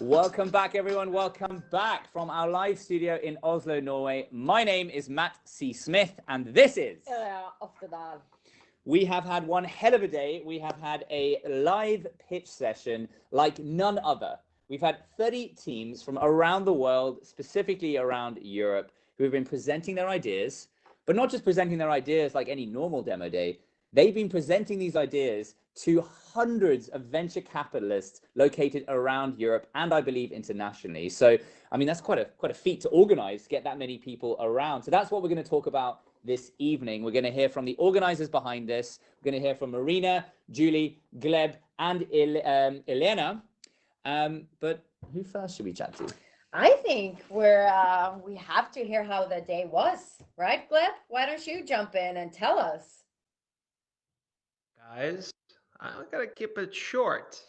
Welcome back, everyone. Welcome back from our live studio in Oslo, Norway. My name is Matt C. Smith, and this is Yrja, Oftedahl. We have had one hell of a day. We have had a live pitch session like none other. We've had 30 teams from around the world, specifically around Europe, who have been presenting their ideas, but not just presenting their ideas like any normal demo day. They've been presenting these ideas to hundreds of venture capitalists located around Europe and I believe internationally. So, I mean, that's quite a feat to organize, get that many people around. So that's what we're going to talk about this evening. We're going to hear from the organizers behind this. We're going to hear from Marina, Julie, Gleb, and Elena. But who first should we chat to? I think we have to hear how the day was, right, Gleb? Why don't you jump in and tell us? Guys, I'm gonna keep it short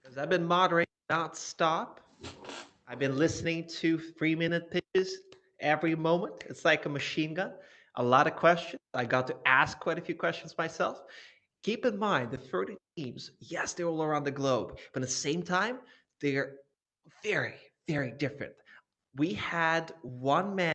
because I've been moderating non-stop. I've been listening to 3-minute pitches every moment. It's like a machine gun. A lot of questions. I got to ask quite a few questions myself. Keep in mind the 30 teams, yes, they're all around the globe, but at the same time, they're very, very different. We had one man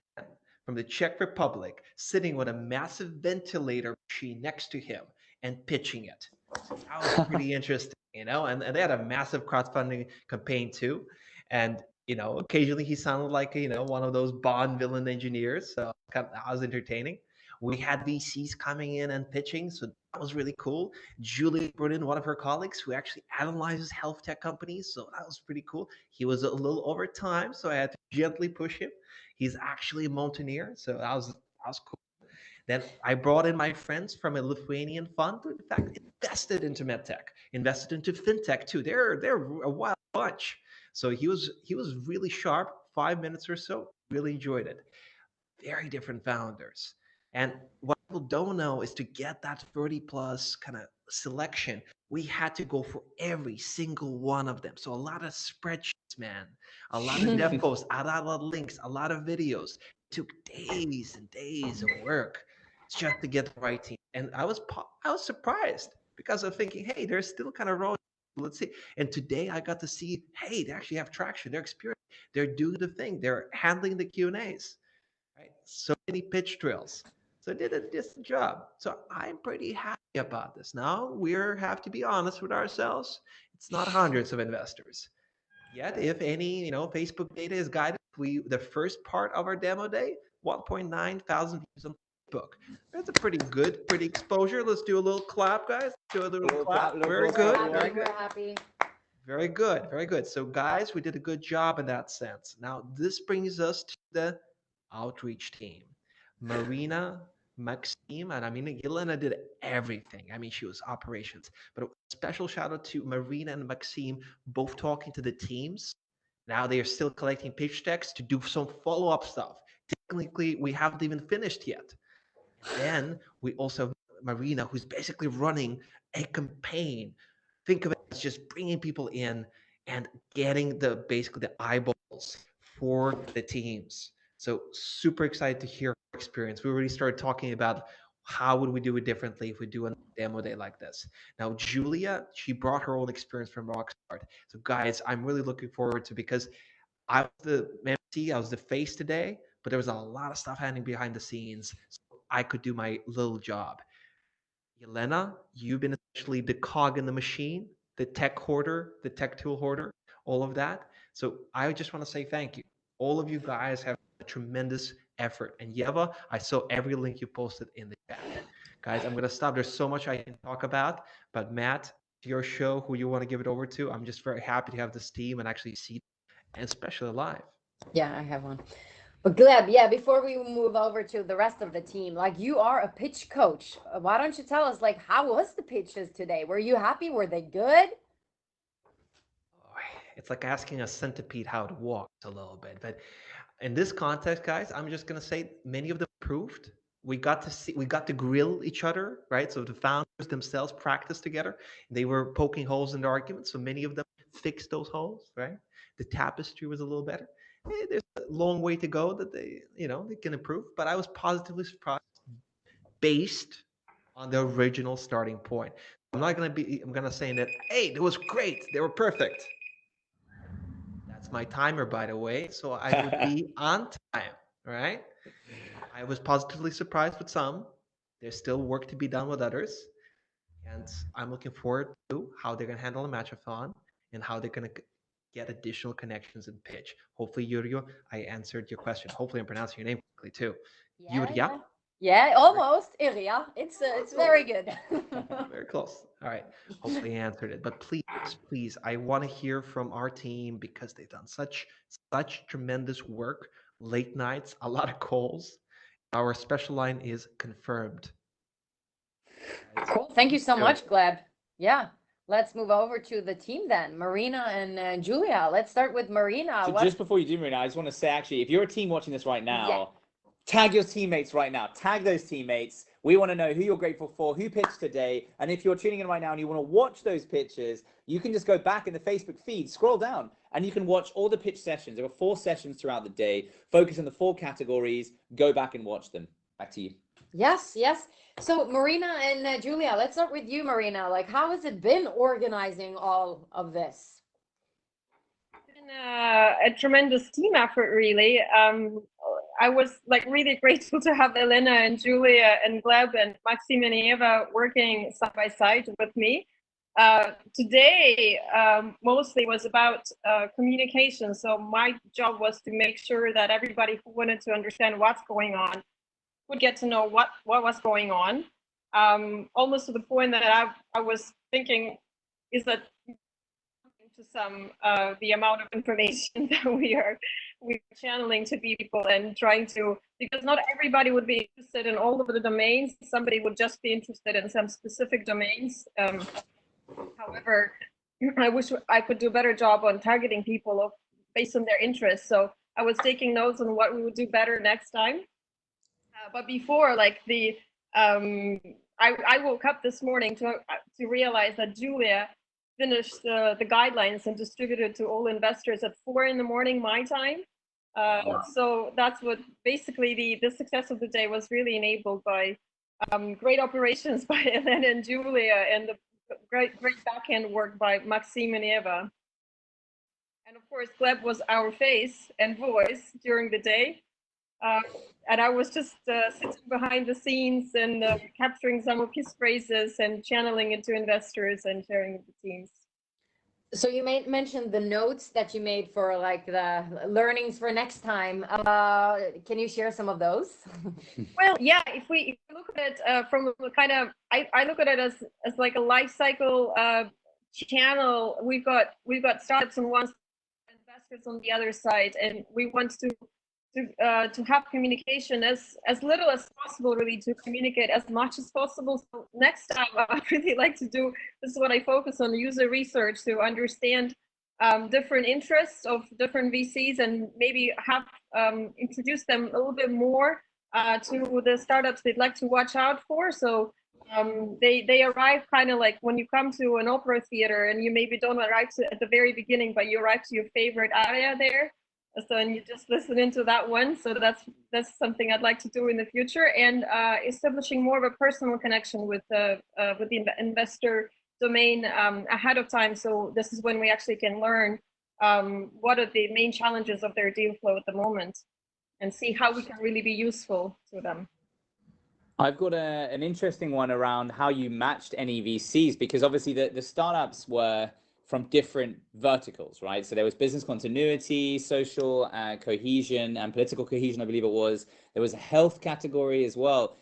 from the Czech Republic sitting with a massive ventilator machine next to him and pitching it. That was pretty interesting, and they had a massive crowdfunding campaign too. And occasionally he sounded like one of those Bond villain engineers. So that was entertaining. We had VCs coming in and pitching, so that was really cool. Julie brought in one of her colleagues who actually analyzes health tech companies, so that was pretty cool. He was a little over time, so I had to gently push him. He's actually a mountaineer, so that was cool. Then I brought in my friends from a Lithuanian fund who, in fact, invested into medtech, invested into fintech too. They're a wild bunch. So he was really sharp. 5 minutes or so. Really enjoyed it. Very different founders. And what people don't know is to get that 30 plus kind of selection, we had to go for every single one of them. So a lot of spreadsheets, man, a lot of dev posts, a lot of links, a lot of videos. It took days and days of work just to get the right team. And I was surprised because I'm thinking, hey, they're still kind of raw. Let's see. And today I got to see, hey, they actually have traction. They're experienced. They're doing the thing. They're handling the Q&As. Right? So many pitch drills. So they did a decent job. So I'm pretty happy about this. Now we have to be honest with ourselves. It's not hundreds of investors. Yet, if any, Facebook data is guided, the first part of our demo day, 1.9 thousand views on Facebook. That's a pretty exposure. Let's do a little clap, guys. Do a little clap. Very good. Very good. We're happy. Very good. Very good. So, guys, we did a good job in that sense. Now, this brings us to the outreach team. Marina, Maxime, and I mean, Yelena did everything. I mean, she was operations. But a special shout out to Marina and Maxime, both talking to the teams. Now they are still collecting pitch decks to do some follow up stuff. Technically, we haven't even finished yet. Then we also have Marina, who's basically running a campaign. Think of it as just bringing people in and getting basically the eyeballs for the teams. So super excited to hear her experience. We already started talking about how would we do it differently if we do a demo day like this. Now, Julia, she brought her own experience from Rockstart. So guys, I'm really looking forward to, because I was the MC, I was the face today, but there was a lot of stuff happening behind the scenes. So I could do my little job. Yelena, you've been essentially the cog in the machine, the tech hoarder, the tech tool hoarder, all of that. So I just want to say thank you. All of you guys have a tremendous effort. And Yeva, I saw every link you posted in the chat. Guys, I'm going to stop. There's so much I can talk about. But Matt, your show, who you want to give it over to, I'm just very happy to have this team and actually see them, and especially live. Yeah, I have one. But Gleb, yeah, before we move over to the rest of the team, like, you are a pitch coach. Why don't you tell us, like, how was the pitches today? Were you happy? Were they good? It's like asking a centipede how to walk a little bit. But in this context, guys, I'm just gonna say many of them proved. We got to grill each other, right? So the founders themselves practiced together. They were poking holes in the arguments. So many of them fixed those holes, right? The tapestry was a little better. There's a long way to go that they can improve. But I was positively surprised based on the original starting point. I'm gonna say that, hey, it was great. They were perfect. That's my timer, by the way. So I would be on time, right? I was positively surprised with some. There's still work to be done with others. And I'm looking forward to how they're going to handle a matchathon and how they're going to get additional connections in pitch. Hopefully, Yrja, I answered your question. Hopefully, I'm pronouncing your name correctly too. Yeah, Yrja? yeah. Yeah, almost. Yrja. It's very good. Very close. All right. Hopefully, I answered it. But please, please, I want to hear from our team because they've done such tremendous work. Late nights, a lot of calls. Our special line is confirmed. Cool. Thank you so So- much, Gleb. Yeah. Let's move over to the team then. Marina and Julia. Let's start with Marina. So What? just before you do, Marina, I just want to say, actually, if you're a team watching this right now, tag your teammates right now. Tag those teammates. We want to know who you're grateful for, who pitched today. And if you're tuning in right now and you want to watch those pitches, you can just go back in the Facebook feed, scroll down, and you can watch all the pitch sessions. There were 4 sessions throughout the day. Focus on the 4 categories. Go back and watch them. Back to you. Yes, yes. So Marina and Julia, let's start with you, Marina. Like, how has it been organizing all of this? Been a tremendous team effort, really. I was like really grateful to have Elena and Julia and Gleb and Maxime and Eva working side by side with me. Today, mostly was about communication. So my job was to make sure that everybody who wanted to understand what's going on would get to know what was going on. Almost to the point that I was thinking, is that to some the amount of information that we're channeling to people and trying to, because not everybody would be interested in all of the domains. Somebody would just be interested in some specific domains. However, I wish I could do a better job on targeting people based on their interests. So I was taking notes on what we would do better next time. But before, like I woke up this morning to realize that Julia finished the guidelines and distributed to all investors at 4 a.m. my time. So that's what basically the success of the day was really enabled by great operations by Elena and Julia and the great backhand work by Maxime and Eva. And of course, Gleb was our face and voice during the day. And I was just sitting behind the scenes and capturing some of his phrases and channeling it to investors and sharing with the teams. So you mentioned the notes that you made for like the learnings for next time. Can you share some of those? Well, yeah, if we look at it from kind of, I look at it as like a life cycle channel. We've got startups on one side, investors on the other side, and we want to have communication as little as possible, really, to communicate as much as possible. So next time, I'd really like to do, this is what I focus on, user research to understand different interests of different VCs and maybe have introduce them a little bit more to the startups they'd like to watch out for. So they arrive kind of like when you come to an opera theater and you maybe don't arrive at the very beginning, but you arrive to your favorite area there. So, and you just listen into that one. So that's something I'd like to do in the future, and establishing more of a personal connection with the investor domain ahead of time. So this is when we actually can learn what are the main challenges of their deal flow at the moment, and see how we can really be useful to them. I've got an interesting one around how you matched any VCs, because obviously the startups were from different verticals, right? So there was business continuity, social cohesion, and political cohesion, I believe it was. There was a health category as well.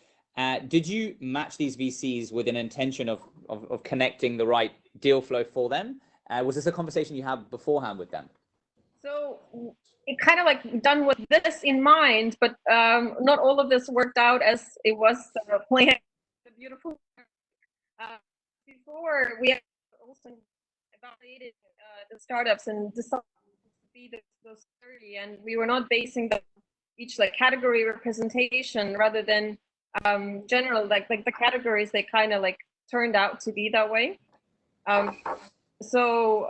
Did you match these VCs with an intention of connecting the right deal flow for them? Was this a conversation you had beforehand with them? So it kind of like done with this in mind, but not all of this worked out as it was planned. Beautiful. Before we had also evaluated the startups and decided to be those 30, and we were not basing each like category representation rather than general like the categories. They kind of like turned out to be that way. So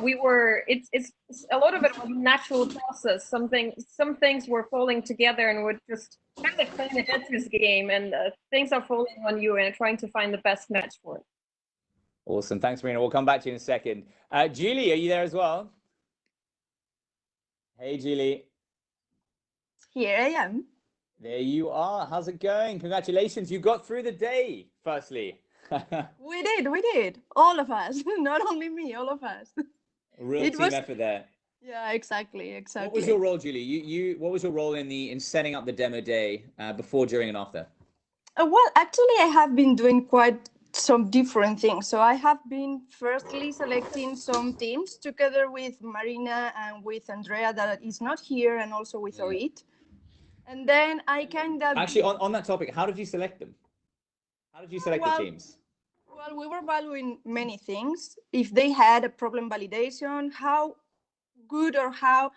we were. It's a lot of it was a natural process. Some things were falling together and would just kind of like playing a Tetris game, and things are falling on you and trying to find the best match for it. Awesome. Thanks, Marina. We'll come back to you in a second. Julie, are you there as well? Hey, Julie. Here I am. There you are. How's it going? Congratulations. You got through the day, firstly. We did. All of us. Not only me, all of us. Real It team was, effort there. yeah, exactly, What was exactly. your role, Julie? What was your role in setting up the demo day before, during, and after? Well, actually, I have been doing quite some different things. So I have been firstly selecting some teams together with Marina and with Andrea that is not here, and also with Orit. And then I kind of Actually, on that topic, how did you select them? How did you select the well, teams? well, we were valuing many things. If they had a problem validation, how good or how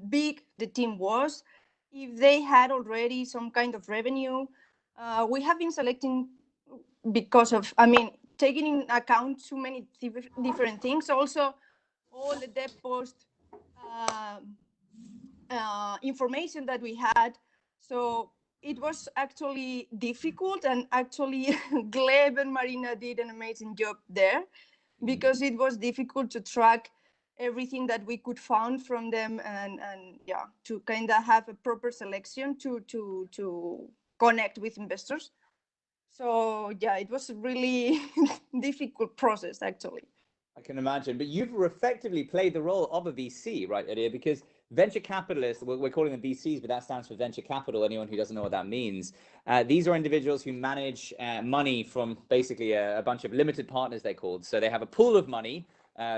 big the team was, if they had already some kind of revenue. We have been selecting because of, I mean, taking in account too many different things. Also, all the dev post information that we had. So it was actually difficult, and actually Gleb and Marina did an amazing job there, because it was difficult to track everything that we could find from them, and yeah, to kind of have a proper selection to connect with investors. So yeah, it was a really difficult process actually. I can imagine, but you've effectively played the role of a VC, right, Yrja? Because venture capitalists, we're calling them VCs, but that stands for venture capital. Anyone who doesn't know what that means, these are individuals who manage money from basically a bunch of limited partners, they're called. So they have a pool of money,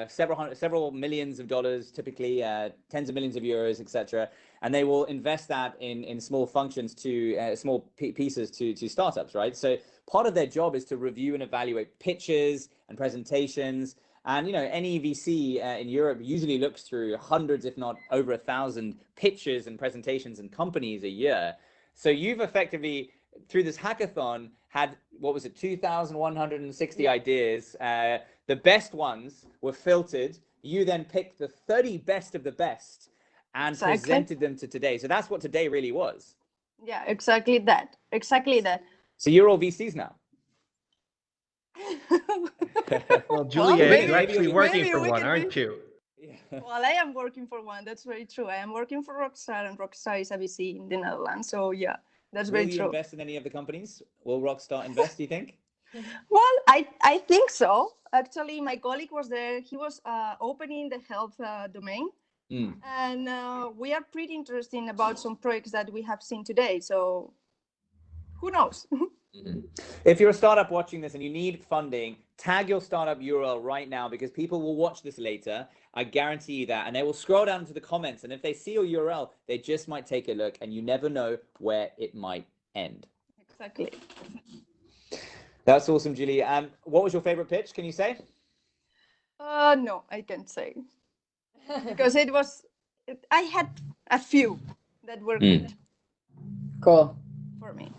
several millions of dollars, typically tens of millions of euros, etc. And they will invest that in small functions to small pieces to startups, right? So part of their job is to review and evaluate pitches and presentations. And any VC in Europe usually looks through hundreds, if not over 1,000 pitches and presentations and companies a year. So you've effectively, through this hackathon, had, what was it, 2,160 ideas. The best ones were filtered. You then picked the 30 best of the best and presented them to today. So that's what today really was. Yeah, exactly that. So you're all VCs now. Well, Julia, maybe, you're actually working for one, be. aren't you? Yeah. Well, I am working for one. That's very true. I am working for Rockstar, and Rockstar is a VC in the Netherlands. So yeah, that's very true. Will you invest in any of the companies? Will Rockstar invest, do you think? Well, I think so. Actually, my colleague was there. He was opening the health domain. And we are pretty interested about some projects that we have seen today. So who knows? If you're a startup watching this and you need funding, tag your startup URL right now, because people will watch this later. I guarantee you that. And they will scroll down to the comments. And if they see your URL, they just might take a look, and you never know where it might end. Exactly. That's awesome, Julie. What was your favorite pitch? Can you say? No, I can't say. Because I had a few that were good. Cool. For me.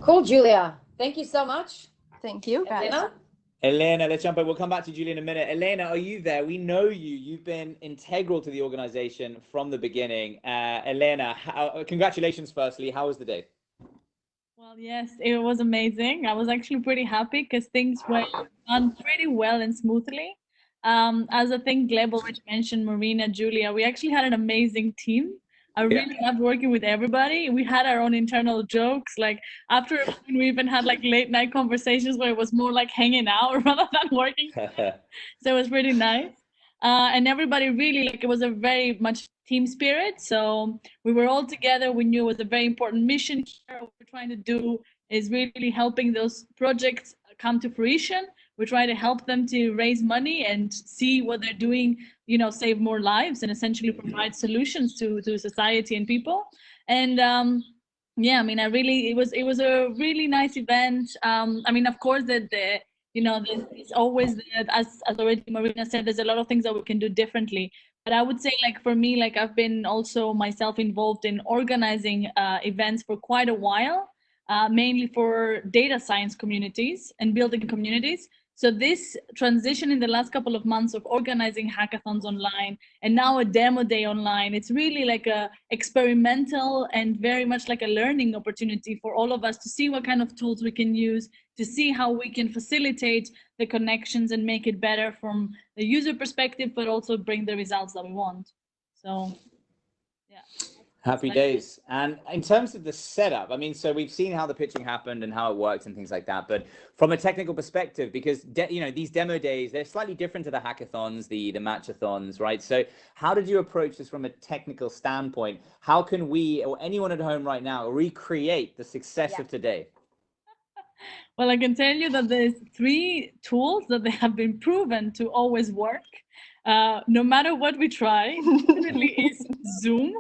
Cool, Julia. Thank you so much. Thank you, guys. Elena, let's jump in. We'll come back to Julie in a minute. Elena, are you there? We know you. You've been integral to the organization from the beginning. Elena, congratulations, firstly. How was the day? Well, yes, it was amazing. I was actually pretty happy because things went on pretty well and smoothly. As I think Gleb already mentioned, Marina, Julia, we actually had an amazing team. I really loved working with everybody. We had our own internal jokes. Like after we even had like late night conversations where it was more like hanging out rather than working. So it was pretty nice. And everybody really, like, it was a very much team spirit. So we were all together. We knew it was a very important mission here. What we're trying to do is really helping those projects come to fruition. We're trying to help them to raise money and see what they're doing, save more lives and essentially provide solutions to society and people. And yeah, I mean, it was a really nice event. I mean, of course, there's always, as already Marina said, there's a lot of things that we can do differently. But I would say, like, for me, like, I've been also myself involved in organizing events for quite a while, mainly for data science communities and building communities. So this transition in the last couple of months of organizing hackathons online and now a demo day online, it's really like a experimental and very much like a learning opportunity for all of us to see what kind of tools we can use, to see how we can facilitate the connections and make it better from the user perspective, but also bring the results that we want. So yeah. Happy days. And in terms of the setup, I mean, so we've seen how the pitching happened and how it works and things like that. But from a technical perspective, because these demo days, they're slightly different to the hackathons, the matchathons, right? So how did you approach this from a technical standpoint? How can we, or anyone at home right now, recreate the success of today? Well, I can tell you that there's 3 tools that they have been proven to always work. No matter what we try, definitely is Zoom.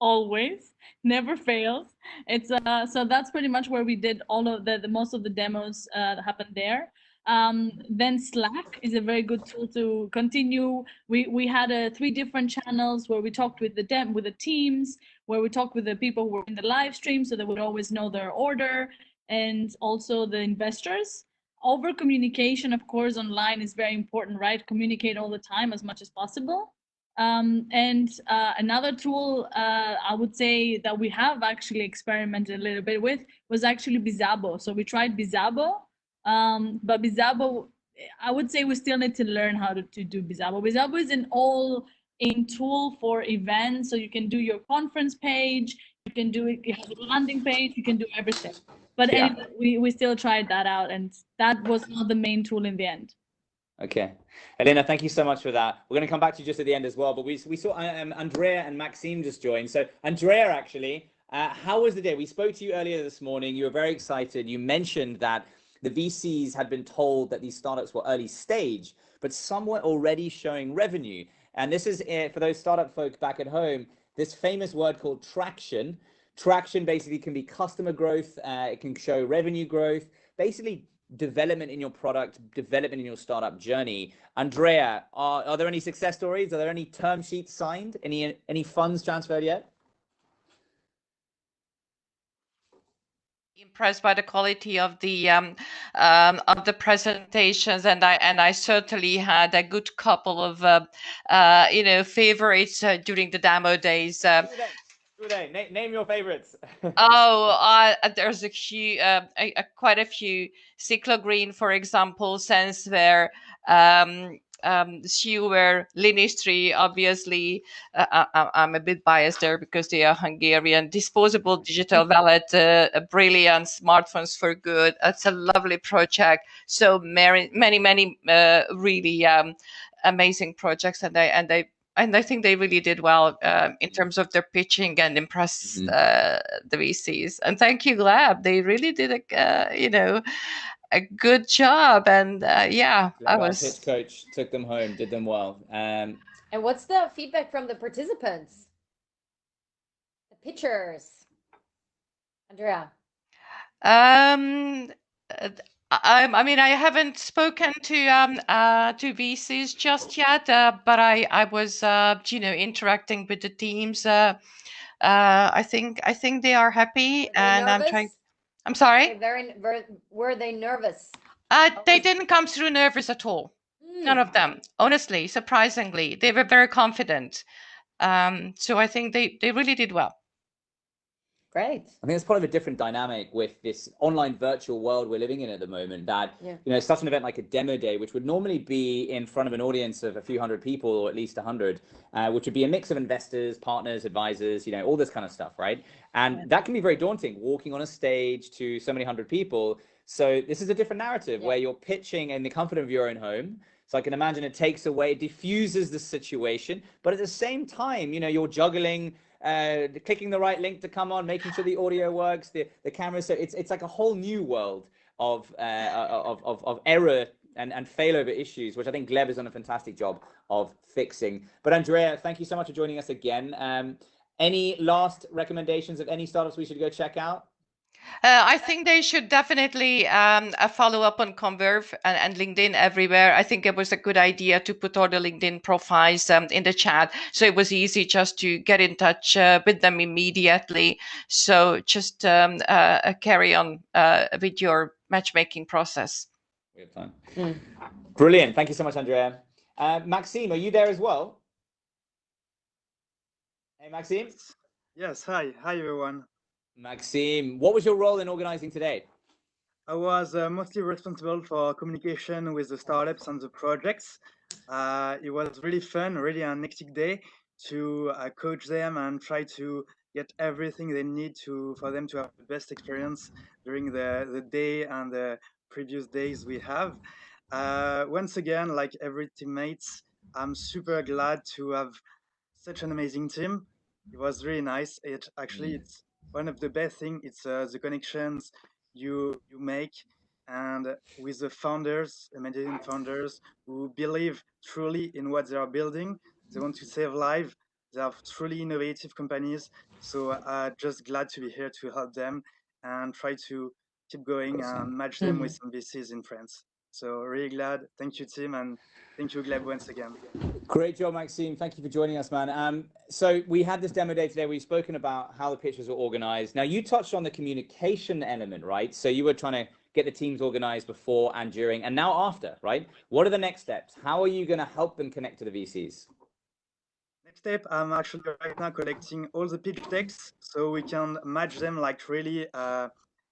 Always, never fails. It's so that's pretty much where we did all of the most of the demos that happened there. Then Slack is a very good tool to continue. We had 3 different channels where we talked with the teams, where we talked with the people who were in the live stream, so they would always know their order, and also the investors. Over communication, of course, online is very important, right? Communicate all the time as much as possible. And another tool I would say that we have actually experimented a little bit with was actually Bizabo. So we tried Bizabo, but Bizabo, I would say we still need to learn how to do Bizabo. Bizabo is an all-in tool for events, so you can do your conference page, you can do it, you have a landing page, you can do everything. But anyway, we still tried that out, and that was not the main tool in the end. Okay. Elena, thank you so much for that. We're going to come back to you just at the end as well, but we saw Andrea and Maxime just joined. So Andrea, actually, how was the day? We spoke to you earlier this morning. You were very excited. You mentioned that the VCs had been told that these startups were early stage, but some were already showing revenue. And this is, for those startup folk back at home, this famous word called traction. Traction basically can be customer growth. It can show revenue growth, basically development in your product, development in your startup journey. Andrea, are there any success stories? Are there any term sheets signed? Any funds transferred yet? Impressed by the quality of the presentations, and I certainly had a good couple of favorites during the demo days. Name your favorites. There's quite a few. Cyclo Green, for example, Senseware, Schuwer, Linistry, obviously. I'm a bit biased there because they are Hungarian. Disposable Digital Wallet, brilliant. Smartphones for Good. It's a lovely project. So many really amazing projects, and I think they really did well in terms of their pitching and impressed the VCs. And thank you, Gleb. They really did a good job. And Our pitch coach took them home, did them well. And what's the feedback from the participants? The pitchers. Andrea. I mean, I haven't spoken to VCs just yet, but I was interacting with the teams. I think they are happy, and nervous? I'm trying. I'm sorry. Were they nervous? They didn't come through nervous at all. None of them. Honestly, surprisingly, they were very confident. So I think they really did well. Great. I think it's part of a different dynamic with this online virtual world we're living in at the moment, that such an event like a demo day, which would normally be in front of an audience of a few hundred people, or at least 100, which would be a mix of investors, partners, advisors, all this kind of stuff, right? And that can be very daunting, walking on a stage to so many hundred people. So this is a different narrative where you're pitching in the comfort of your own home. So I can imagine it takes away, it diffuses the situation, but at the same time, you're juggling clicking the right link to come on, making sure the audio works, the camera. So it's like a whole new world of error and failover issues, which I think Gleb has done a fantastic job of fixing. But Andrea, thank you so much for joining us again. Any last recommendations of any startups we should go check out? I think they should definitely follow up on Converve and LinkedIn everywhere. I think it was a good idea to put all the LinkedIn profiles in the chat, so it was easy just to get in touch with them immediately. So just carry on with your matchmaking process. We have time. Brilliant. Thank you so much, Andrea. Maxime, are you there as well? Hey, Maxime. Yes. Hi, everyone. Maxime, what was your role in organizing today? I was mostly responsible for communication with the startups and the projects. It was really fun, really an hectic day, to coach them and try to get everything they need for them to have the best experience during the day and the previous days we have. Once again, like every teammates, I'm super glad to have such an amazing team. It was really nice. It actually it's one of the best thing. It's the connections you make, and with the founders, amazing founders who believe truly in what they are building. They want to save lives. They have truly innovative companies. So just glad to be here to help them and try to keep going and match them with some VCs in France. So really glad. Thank you, team, and thank you, Gleb, once again. Great job, Maxime. Thank you for joining us, man. So we had this demo day today. We've spoken about how the pitches were organized. Now, you touched on the communication element, right? So you were trying to get the teams organized before and during and now after, right? What are the next steps? How are you going to help them connect to the VCs? Next step, I'm actually right now collecting all the pitch decks so we can match them like really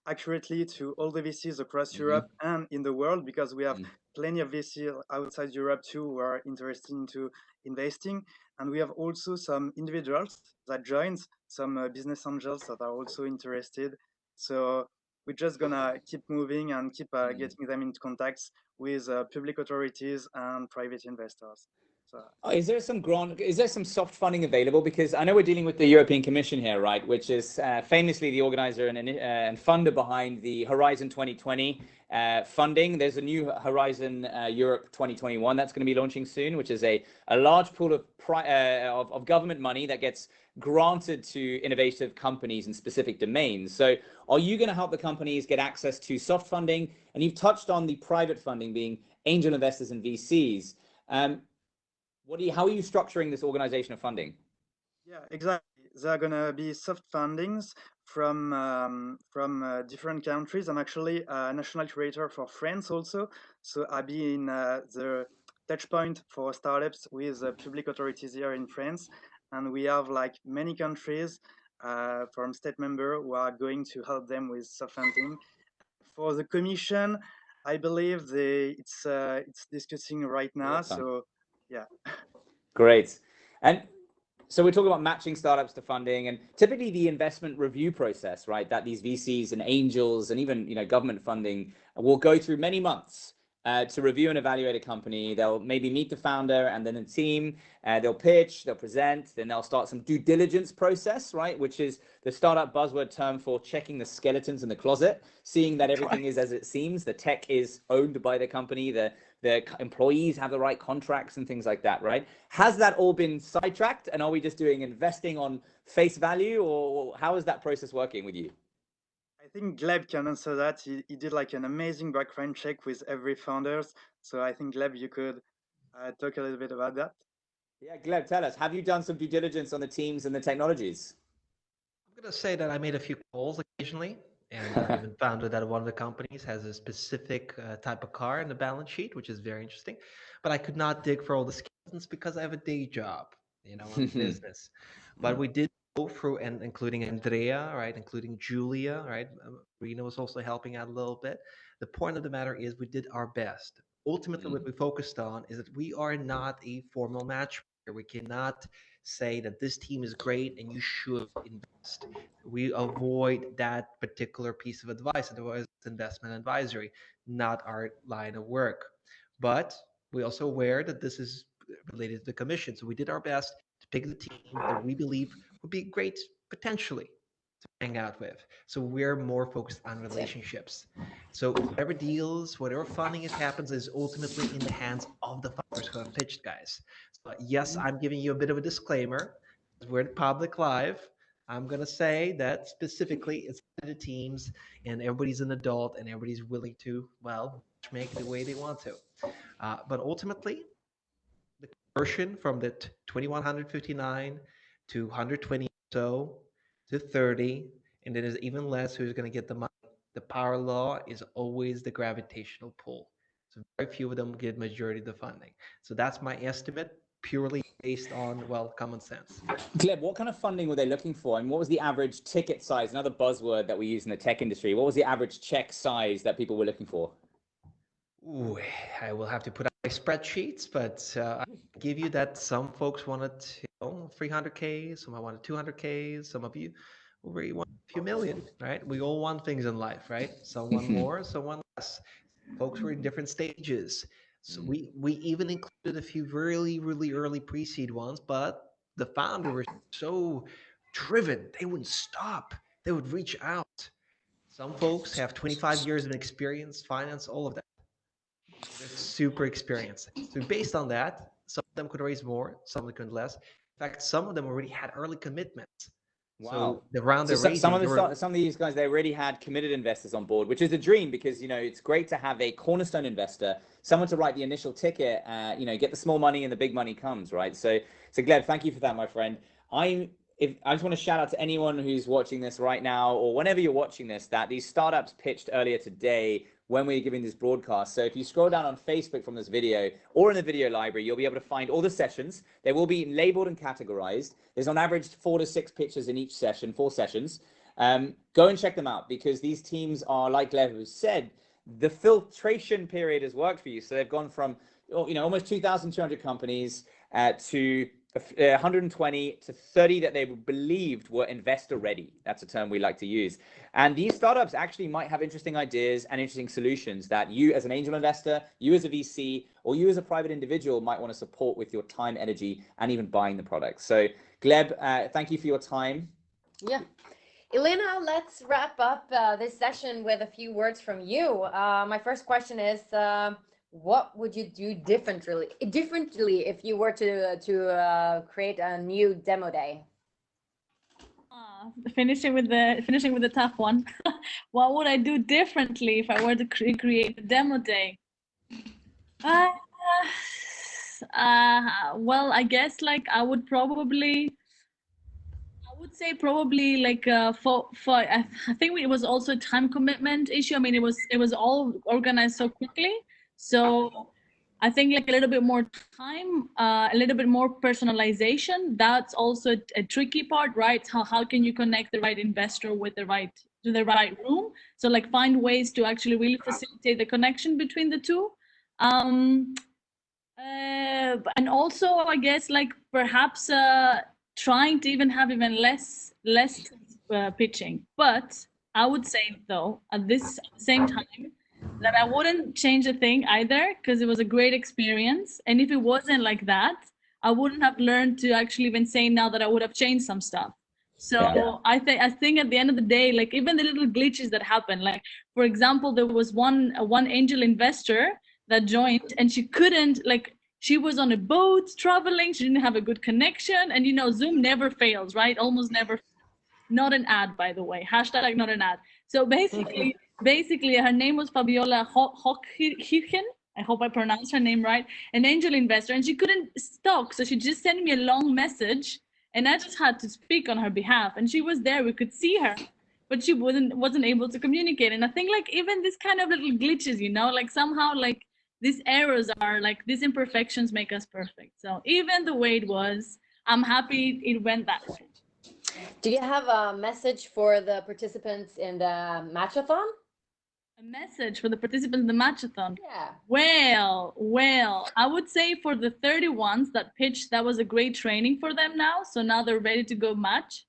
accurately to all the VCs across Europe and in the world, because we have plenty of VCs outside Europe too who are interested into investing. And we have also some individuals that joined, some business angels that are also interested. So we're just gonna keep moving and keep getting them into contacts with public authorities and private investors. So Is there some soft funding available? Because I know we're dealing with the European Commission here, right? Which is famously the organizer and funder behind the Horizon 2020 funding. There's a new Horizon Europe 2021 that's going to be launching soon, which is a large pool of government money that gets granted to innovative companies in specific domains. So are you going to help the companies get access to soft funding? And you've touched on the private funding being angel investors and VCs. How are you structuring this organization of funding? yeah, exactly. There are gonna be soft fundings from different countries. I'm actually a national curator for France also, so I'll be in the touch point for startups with public authorities here in France, and we have like many countries from state member who are going to help them with soft funding. For the commission, I believe it's discussing right now. So yeah. Great. And so we're talking about matching startups to funding, and typically the investment review process, right? That these VCs and angels and even government funding will go through many months to review and evaluate a company. They'll maybe meet the founder and then the team. They'll pitch, they'll present, then they'll start some due diligence process, right? Which is the startup buzzword term for checking the skeletons in the closet, seeing that everything is as it seems. The tech is owned by the company. The employees have the right contracts and things like that, right? Has that all been sidetracked, and are we just doing investing on face value, or how is that process working with you? I think Gleb can answer that. He did like an amazing background check with every founders. So I think Gleb, you could talk a little bit about that. Yeah, Gleb, tell us, have you done some due diligence on the teams and the technologies? I'm going to say that I made a few calls occasionally, and I even found out that one of the companies has a specific type of car in the balance sheet, which is very interesting. But I could not dig for all the skeletons because I have a day job, I'm business. But we did go through, and including Andrea, right, including Julia, right. Rena was also helping out a little bit. The point of the matter is we did our best. Ultimately, what we focused on is that we are not a formal matchmaker. We cannot say that this team is great and you should invest. We avoid that particular piece of advice. Otherwise, it's investment advisory, not our line of work. But we're also aware that this is related to the commission. So we did our best to pick the team that we believe would be great potentially to hang out with. So we're more focused on relationships. So whatever deals, whatever funding it happens is ultimately in the hands of the founders who have pitched, guys. So yes, I'm giving you a bit of a disclaimer. We're in public live. I'm gonna say that specifically it's the teams and everybody's an adult and everybody's willing to, well, make it the way they want to. But ultimately, the conversion from the 2159 to 120 or so to 30, and then there's even less who's going to get the money. The power law is always the gravitational pull. So very few of them get majority of the funding. So that's my estimate, purely based on, well, common sense. Gleb, what kind of funding were they looking for? And what was the average ticket size? Another buzzword that we use in the tech industry. What was the average check size that people were looking for? Ooh, I will have to put out my spreadsheets, but I give you that some folks wanted to, 300K, some might want 200K, some of you will really want a few million, right? We all want things in life, right? Some want more, some want less. Folks were in different stages. So we even included a few really early pre-seed ones, but the founder was so driven, they wouldn't stop. They would reach out. Some folks have 25 years of experience, finance, all of that. They're super experienced. So based on that, some of them could raise more, some of them could less. In fact, some of them already had early commitments. Wow. So the round So they're raising, some of these guys, they already had committed investors on board, which is a dream because, you know, it's great to have a cornerstone investor, someone to write the initial ticket, you know, get the small money and the big money comes, right? So Gleb, thank you for that, my friend. I just want to shout out to anyone who's watching this right now or whenever you're watching this, that these startups pitched earlier today when we were giving this broadcast. So if you scroll down on Facebook from this video or in the video library, you'll be able to find all the sessions. They will be labeled and categorized. There's on average 4 to 6 pitches in each session, 4 sessions. Go and check them out because these teams are, like Gleb said, the filtration period has worked for you. So they've gone from, you know, almost 2,200 companies to 120 to 30 that they believed were investor ready. That's a term we like to use. And these startups actually might have interesting ideas and interesting solutions that you as an angel investor, you as a VC, or you as a private individual might want to support with your time, energy, and even buying the product. So Gleb, thank you for your time. Yeah. Elena, let's wrap up this session with a few words from you. My first question is, what would you do differently if you were to create a new demo day? Finishing with the tough one. What would I do differently if I were to create a demo day? Well, I guess like I would say probably like for I think it was also a time commitment issue. I mean, it was all organized so quickly. So I think like a little bit more time, a little bit more personalization. That's also a tricky part, right? How can you connect the right investor with the right room? So like find ways to actually really facilitate the connection between the two. And also I guess like perhaps trying to even have even less pitching. But I would say though at this same time that I wouldn't change a thing either because it was a great experience. And if it wasn't like that, I wouldn't have learned to actually even say now that I would have changed some stuff. So yeah. I think at the end of the day, like even the little glitches that happen, like for example, there was one angel investor that joined and she couldn't, like she was on a boat traveling, she didn't have a good connection, and you know Zoom never fails, right? Almost never. Not an ad, by the way. Hashtag not an ad. So basically her name was Fabiola Hochkirchen. I hope I pronounced her name right. An angel investor, and she couldn't talk, so she just sent me a long message, and I just had to speak on her behalf. And she was there, we could see her, but she wasn't able to communicate. And I think like even this kind of little glitches, you know, like somehow like these errors are like these imperfections make us perfect. So even the way it was, I'm happy it went that way. Do you have a message for the participants in the matchathon? A message for the participants in the matchathon? Yeah. Well, I would say for the 30 ones that pitched, that was a great training for them now. So now they're ready to go match.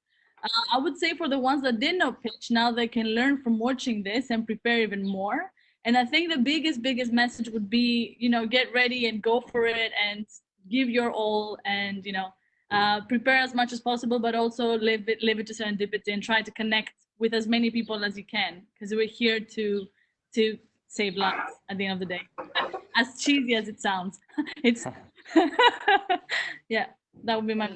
I would say for the ones that did not pitch, now they can learn from watching this and prepare even more. And I think the biggest message would be, you know, get ready and go for it and give your all and, you know, prepare as much as possible, but also live it to serendipity and try to connect with as many people as you can, because we're here to save lives at the end of the day. As cheesy as it sounds, it's yeah. That would be my.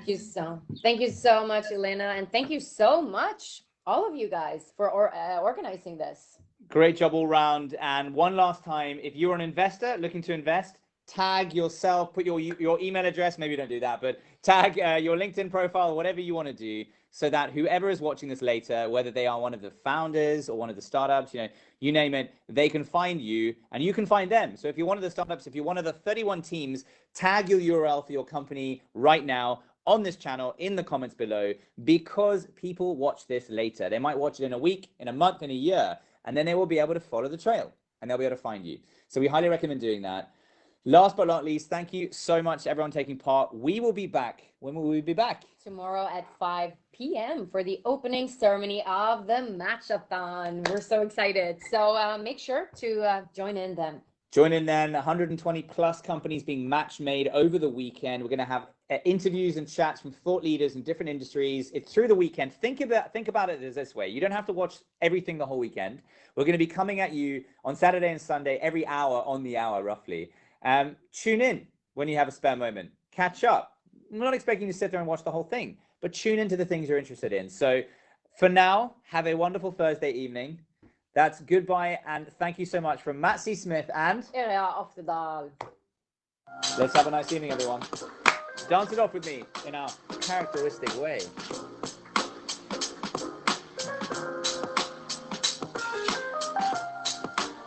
Thank you so much, Elena, and thank you so much, all of you guys, for organizing this. Great job all round. And one last time, if you're an investor looking to invest, tag yourself, put your email address, maybe don't do that, but tag your LinkedIn profile, whatever you want to do, so that whoever is watching this later, whether they are one of the founders or one of the startups, you know, you name it, they can find you and you can find them. So if you're one of the startups, if you're one of the 31 teams, tag your URL for your company right now on this channel in the comments below, because people watch this later. They might watch it in a week, in a month, in a year, and then they will be able to follow the trail and they'll be able to find you. So we highly recommend doing that. Last but not least, thank you so much to everyone taking part. We will be back. When will we be back? Tomorrow at 5 p.m. for the opening ceremony of the Matchathon. We're so excited. So make sure to join in then. Join in then. 120 plus companies being match made over the weekend. We're going to have interviews and chats from thought leaders in different industries. It's through the weekend. Think about it as this way. You don't have to watch everything the whole weekend. We're going to be coming at you on Saturday and Sunday, every hour on the hour, roughly. Tune in when you have a spare moment. Catch up. I'm not expecting you to sit there and watch the whole thing, but tune into the things you're interested in. So for now, have a wonderful Thursday evening. That's goodbye, and thank you so much from Matt C. Smith and Yrja Oftedahl. Let's have a nice evening, everyone. Dance it off with me in our characteristic way.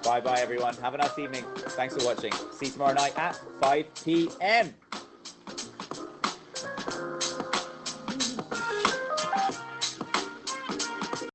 Bye-bye, everyone. Have a nice evening. Thanks for watching. See you tomorrow night at 5 p.m.